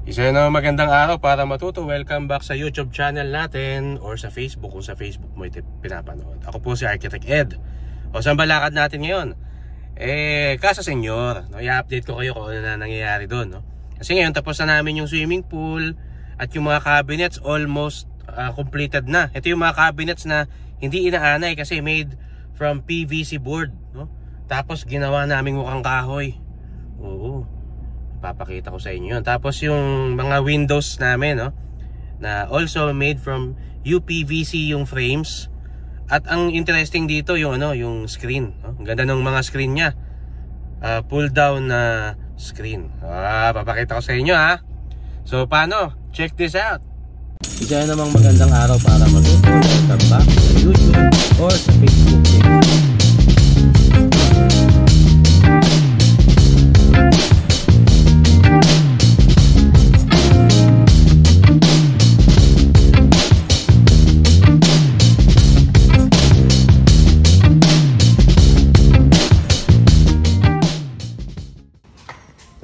Isa na magandang araw para matuto. Welcome back sa YouTube channel natin or sa Facebook kung sa Facebook mo ito pinapanood. Ako po si Architect Ed. O saan ba lakad natin ngayon? Casa Senyor. No? I-update ko kayo kung ano na nangyayari doon. No? Kasi ngayon tapos na namin yung swimming pool at yung mga cabinets almost completed na. Ito yung mga cabinets na hindi inaanay kasi made from PVC board. No? Tapos ginawa namin mukhang kahoy. Oo. Papakita ko sa inyo yun. Tapos yung mga windows namin, no, na also made from UPVC yung frames. At ang interesting dito yung yung screen, no? Ang ganda ng mga screen niya. Pull down na screen. Papakita ko sa inyo ha. So paano? Check this out. Isa namang magandang araw para matuto. Welcome back sa YouTube or sa Facebook page.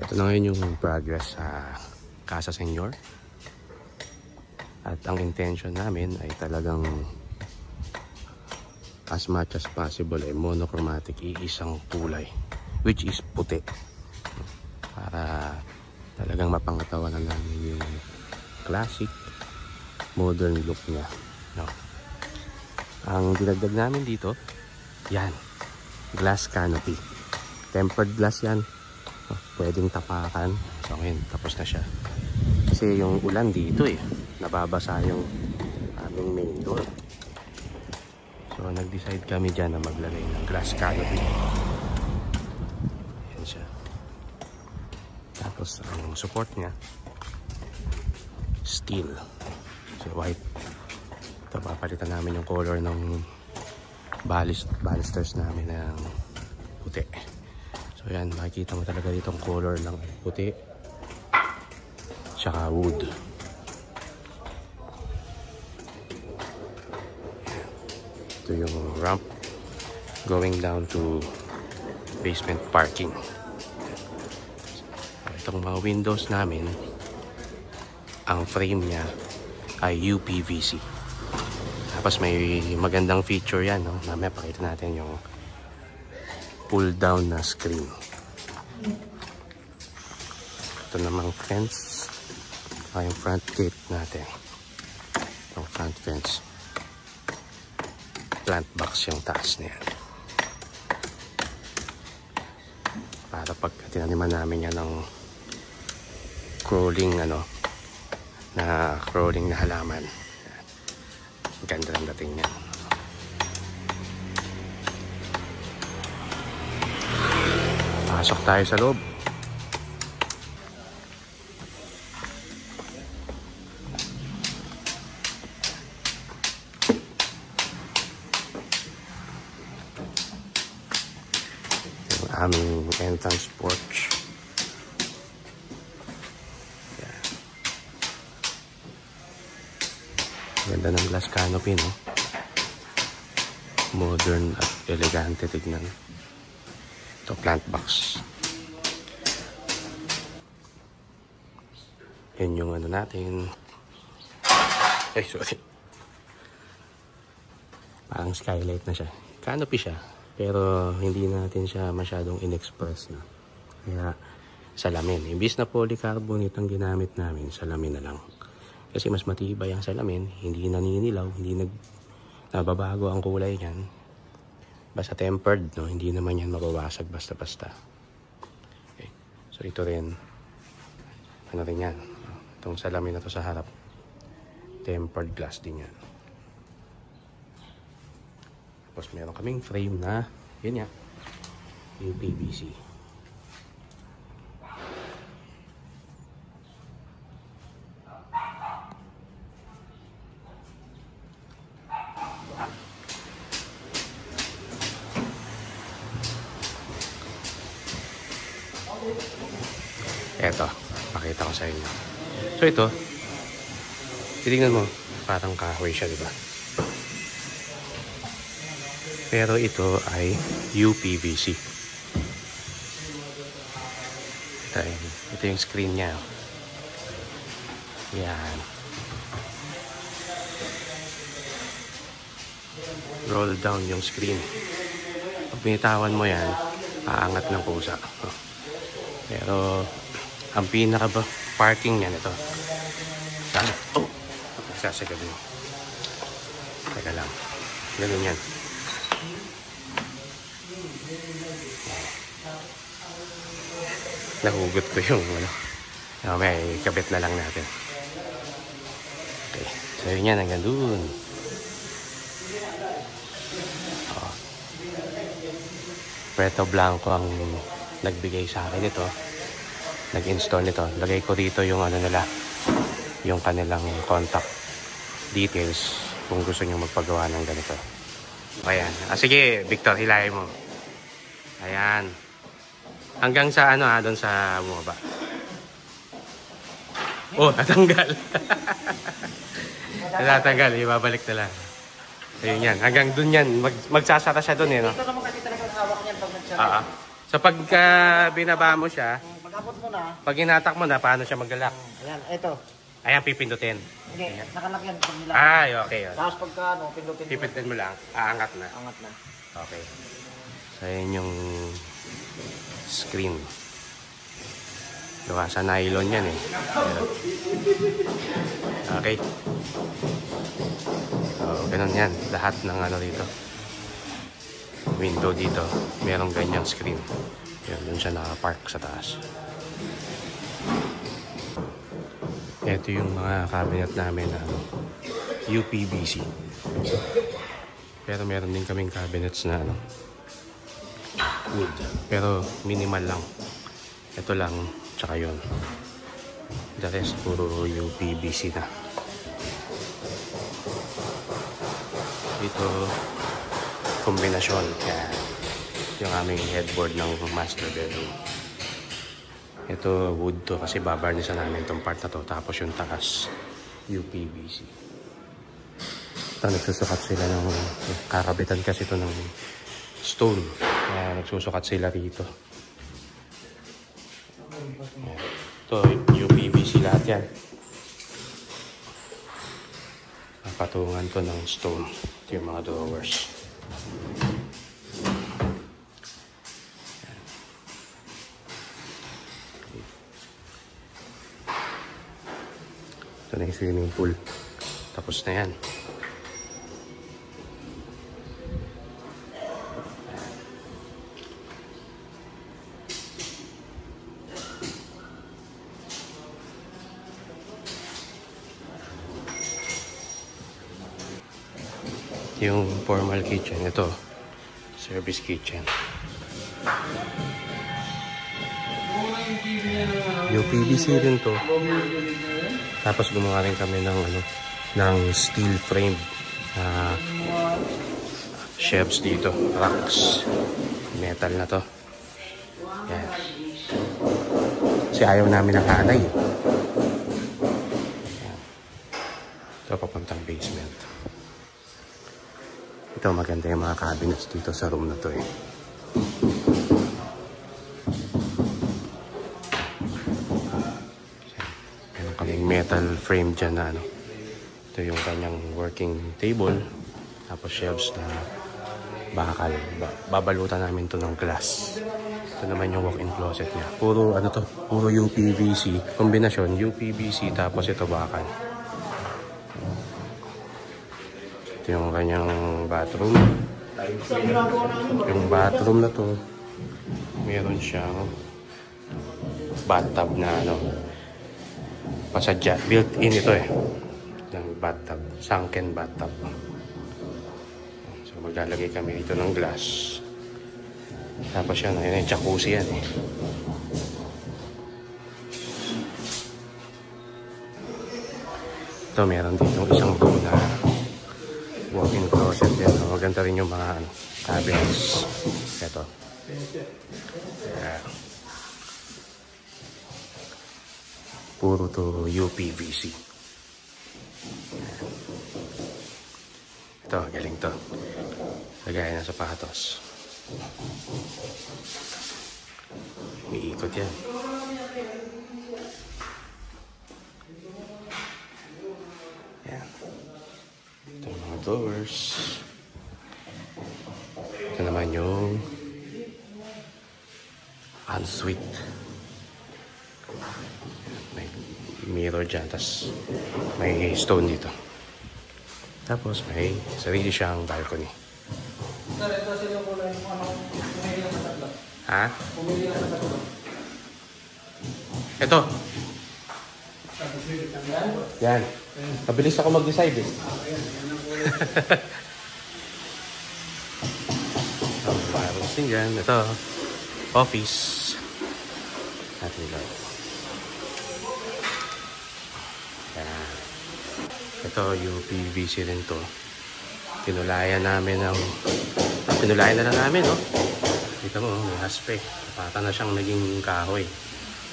Ito na ngayon yung progress sa Casa Senyor. At ang intention namin ay talagang as much as possible ay monochromatic, iisang kulay, which is puti, para talagang mapangatawanan namin yung classic modern look niya, no? Ang dinagdag namin dito, yan, glass canopy, tempered glass yan. Pwedeng tapakan. So ngayon tapos na siya kasi yung ulan dito nababasa yung aming main door. So nag-decide kami dyan na maglagay ng glass canopy. Yan siya. Tapos ang support nya steel, so white. Ito papalitan namin yung color ng balusters namin ng puti. So yan, makikita mo talaga dito ang color ng puti tsaka wood. Ito yung ramp going down to basement parking. Itong mga windows namin, ang frame nya ay UPVC. Tapos may magandang feature yan, no? Mamaya pakita natin yung pull down na screen. Ito namang fence, yung front gate natin, yung front fence, plant box yung taas niya para pag tinaniman namin yan ng crawling crawling na halaman. Ganda ng dating niya. Pasok tayo sa loob. Yung aming entrance porch. Yan. Ganda ng glass canopy, no? Modern at elegante tignan. Ito, plant box. Yan yung natin. Ay, sorry. Parang skylight na siya. Canopy siya. Pero hindi natin siya masyadong in-express na. Kaya salamin. Imbis na polycarbonate ang ginamit namin, salamin na lang. Kasi mas matibay ang salamin. Hindi naninilaw. Hindi nababago ang kulay niyan. Basta tempered, no? Hindi naman yan mababasag basta-basta. Okay. So ito rin, rin yan. Itong salamin na to sa harap, tempered glass din yan. Tapos meron kaming frame na, yun yan, yung PVC. Eto, pakita ko sa inyo. So ito, titingnan mo, parang kahoy siya, diba? Pero ito ay UPVC. Ito yung screen niya. Yan. Roll down yung screen. Pag pinitawan mo yan, aangat ng pusa. Pero ang pinaka parking niyan ito. Sana. Oh! Sasagad mo. Teka lang. Ganun yan. Nahugot ko yung may kabit na lang natin. Okay. So yun yan, hanggang dun. Preto Blanco ang nagbigay sa akin ito. Nag-install nito. Lagay ko dito yung ano nila, yung kanilang contact details kung gusto nyo magpagawa ng ganito. Ayan. Sige, Victor, hilahin mo. Ayan. Hanggang sa ano doon sa bumaba. Oh, natanggal. Natanggal, ibabalik na lang. Ayun yan. Hanggang dun yan. Magsasara siya dun no? Ito naman kasi talagang hawak niyan pag nagsara. So pagka binaba mo siya, pag-abot mo na, pag hinatak mo na, paano siya maglalak? ayan, ito. Ayan, pipindutin. Hindi, nakalak yan pag nilak. Ay, okay. Tapos pagka pindutin mo. Pipindutin mo lang, aangat na. Angat na. Okay. So ayan yung screen. Gawa sa nylon yan eh. Okay. So, ganun yan. Lahat ng ano dito. Window dito. Merong ganyang screen. Yan, dun siya nakapark sa taas. Ito yung mga cabinet namin na UPVC. Pero meron din kaming cabinets na wood. Pero minimal lang. Ito lang. Tsaka yun. The rest puro UPVC na. Ito kombinasyon. Kaya yung aming headboard ng master bedroom. Ito wood to kasi babarnisan namin itong part na to. Tapos yung taas UPVC. Ito nagsusukat sila ng kakabitan kasi ito ng stone. Kaya nagsusukat sila rito. Ito, UPVC lahat yan. Patungan to ng stone. Ito yung mga drawers. Ito na yung swimming pool. Tapos na yan. Yung formal kitchen, ito service kitchen. UPVC din to. Tapos gumawa rin kami ng steel frame shelves dito, racks. Metal na to. Yan. Kasi ayaw namin ng hanay. Yan. Ito papuntang basement. Ito maganda yung mga cabinets dito sa room na to eh. Meron kaming metal frame dyan na ito yung kanyang working table. Tapos shelves na bakal. Babalutan namin to ng glass. Ito naman yung walk-in closet niya. Puro puro UPVC. Kombinasyon UPVC tapos ito bakal. Ito yung kanyang bathroom. Yung bathroom na to, meron siyang bathtub na pasadya. Built-in ito eh. Yung bathtub. Sunken bathtub. So maglalagay kami dito ng glass. Tapos yan, ayun yung jacuzzi yan eh. Ito meron dito isang room na walk-in closet din. Maganda rin yung mga cabinets. Ito. Puro to UPVC. Ito, galing to. Lagay ng sapatos. May ikot yan. doors. Ito naman yung ensuite. May mirror dyan, tapos may stone dito. Tapos may sarili siyang balcony. Sir, ito sila ko lang yung ano, pumili lang sa tatlo. Ha? Pumili lang sa tatlo. Ito. Yan? Yan. Mabilis ako mag-decide eh. Ang virus din dyan. Ito. Office. Natin lang. Yan. Ito yung PVC rin to. Pinulayan namin ng... Pinulayan na lang namin, no? Dito mo, may haspe. Pata na siyang naging kahoy.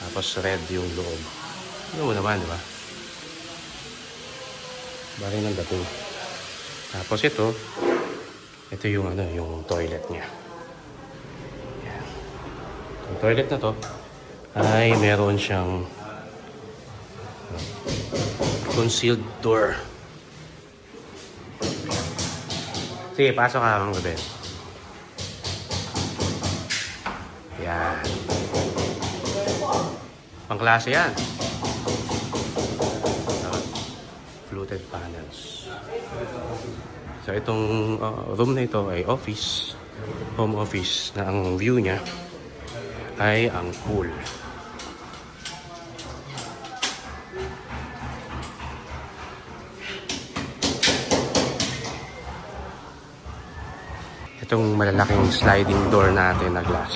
Tapos red yung loob. Ano mo naman, di ba? Bari ng dato. Tapos ito yung ano, yung toilet niya. Yan. Yung toilet na to ay meron siyang concealed door. Sige, pasok ka mga gabi. Yan. Pangklase yan. Fluted panels. So itong room na ito ay office, home office, na ang view niya ay ang pool. Itong malalaking sliding door natin na glass,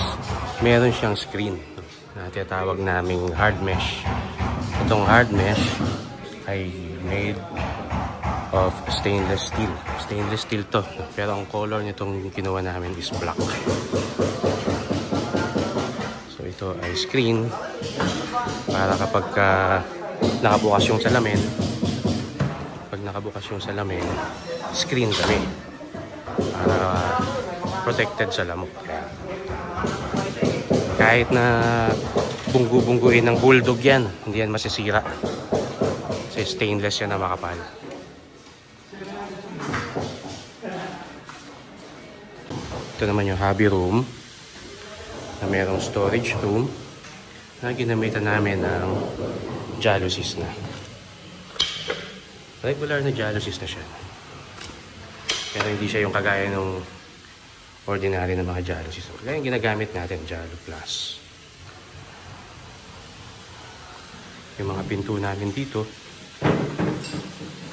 meron siyang screen na tinatawag naming hard mesh. Itong hard mesh ay made of stainless steel. Stainless steel to, pero ang color nitong kinuha namin is black. So ito ay screen para kapag nakabukas yung salamin, pag nakabukas yung salamin, screen kami para protected sa lamok. Kahit na bunggu-bungguin ng bulldog yan, hindi yan masisira. Kasi stainless yan na makapal. Ito naman yung hobby room na mayroong storage room na ginamitan namin ng jalousies na. Regular na jalousies na siya. Pero hindi siya yung kagaya ng ordinary na mga jalousies. Kaya yung ginagamit natin, Jalo Plus. Yung mga pinto namin dito,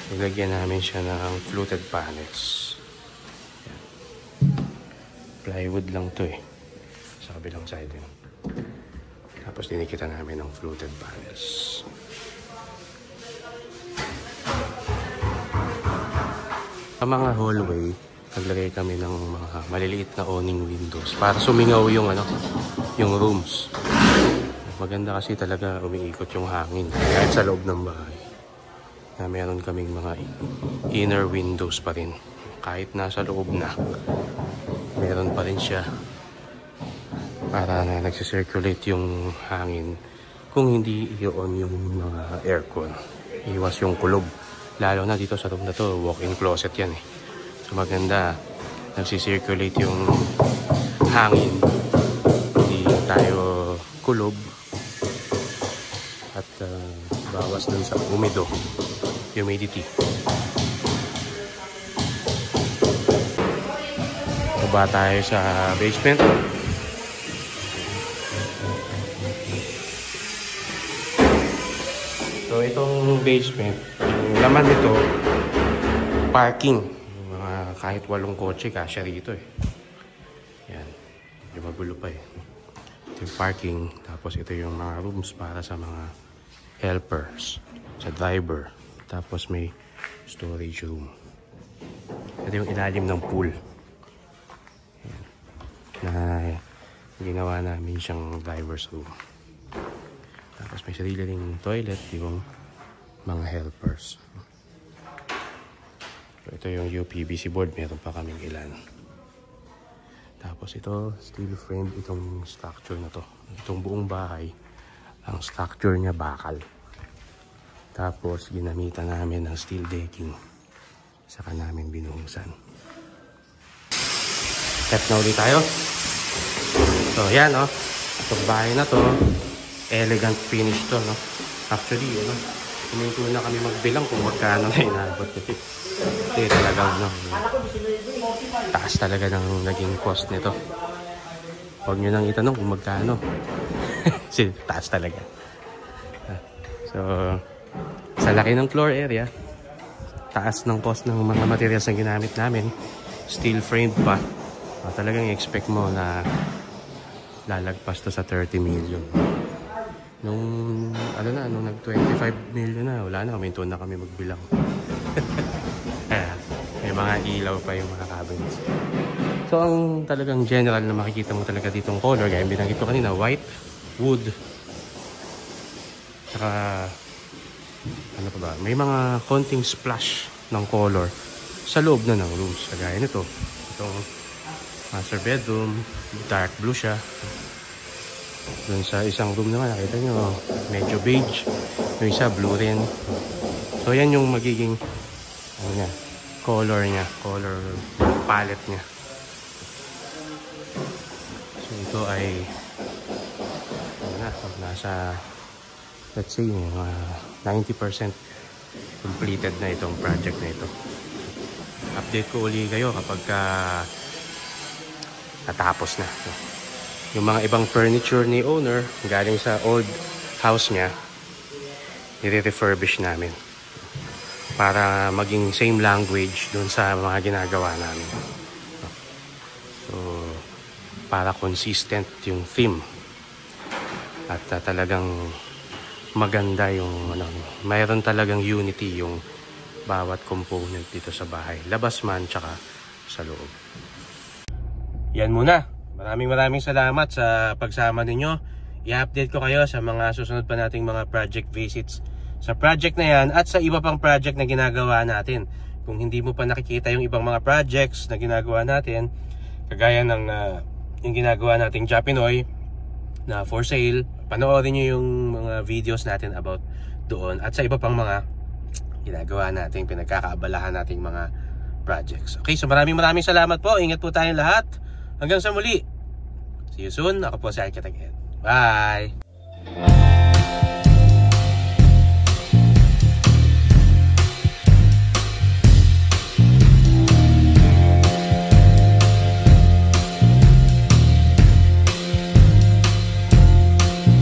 nilagyan namin siya ng fluted panels. Yan. Plywood lang to eh. Sa kabilang side yun. Tapos dinikita namin ng fluted panels. Sa mga hallway, naglagay kami ng mga maliliit na awning windows para sumingaw yung yung rooms. Maganda kasi talaga umiikot yung hangin kahit sa loob ng bahay. Na meron kaming mga inner windows pa rin. Kahit nasa loob na, meron pa rin siya para na nagsisirculate yung hangin kung hindi i-on yung mga aircon. Iwas yung kulob. Lalo na dito sa room na to, walk-in closet yan eh. So maganda, nagsisirculate yung hangin. Hindi tayo kulob. At bawas dun sa humidity. Baba tayo sa basement. So itong basement, yung laman nito, parking. Mga kahit 8 kotse, kasya rito eh. Yan. Yung magulo pa eh. Ito yung parking. Tapos ito yung mga rooms para sa mga helpers. Sa driver. Tapos may storage room. Ito yung ilalim ng pool. Yan. Na ginawa namin siyang driver's room. Tapos may sarili ring toilet yung mga helpers. So ito yung UPVC board, meron pa kaming ilan. Tapos ito, steel frame itong structure na to. Itong buong bahay, ang structure niya bakal. Tapos ginamitan namin ng steel decking. saka namin binuhusan. Step na ulit tayo. So yan, no? Itong bahay na to, elegant finish to, no? Actually, ano, huminto na kami magbilang kung magkano na inabot. Kasi talagang, no, taas talaga ng naging cost nito. Huwag nyo nang itanong kung magkano. Kasi taas talaga. So, sa laki ng floor area, taas ng cost ng mga materials na ginamit namin, steel framed pa, talagang i-expect mo na lalagpas to sa 30 million. Nung nag 25 million na, wala na, huminto na kami magbilang. May mga ilaw pa yung mga cabinets. So ang talagang general na makikita mo talaga ditong color, gaya binanggit ko kanina, white, wood, saka ano pa ba, may mga konting splash ng color sa loob na ng rooms. Kagaya nito, itong master bedroom, dark blue siya. Doon sa isang room naman, nakita nyo, medyo beige. Yung isa, blue rin. So, yan yung magiging ano niya, color palette niya. So, ito ay nasa, let's say, 90% completed na itong project na ito. Update ko uli kayo kapag natapos na. Yung mga ibang furniture ni owner galing sa old house niya, i-refurbish namin para maging same language dun sa mga ginagawa namin. So, para consistent yung theme at talagang maganda yung mayroon talagang unity yung bawat component dito sa bahay, labas man tsaka sa loob. Yan muna. Maraming salamat sa pagsama ninyo. I-update ko kayo sa mga susunod pa nating mga project visits sa project na yan at sa iba pang project na ginagawa natin. Kung hindi mo pa nakikita yung ibang mga projects na ginagawa natin, kagaya ng yung ginagawa nating Japinoy na for sale, panoorin nyo yung mga videos natin about doon at sa iba pang mga ginagawa natin, pinagkakaabalahan nating mga projects. Okay, so maraming salamat po. Ingat po tayong lahat. Hanggang sa muli. See you soon. Ako po si Architect Ed. Bye!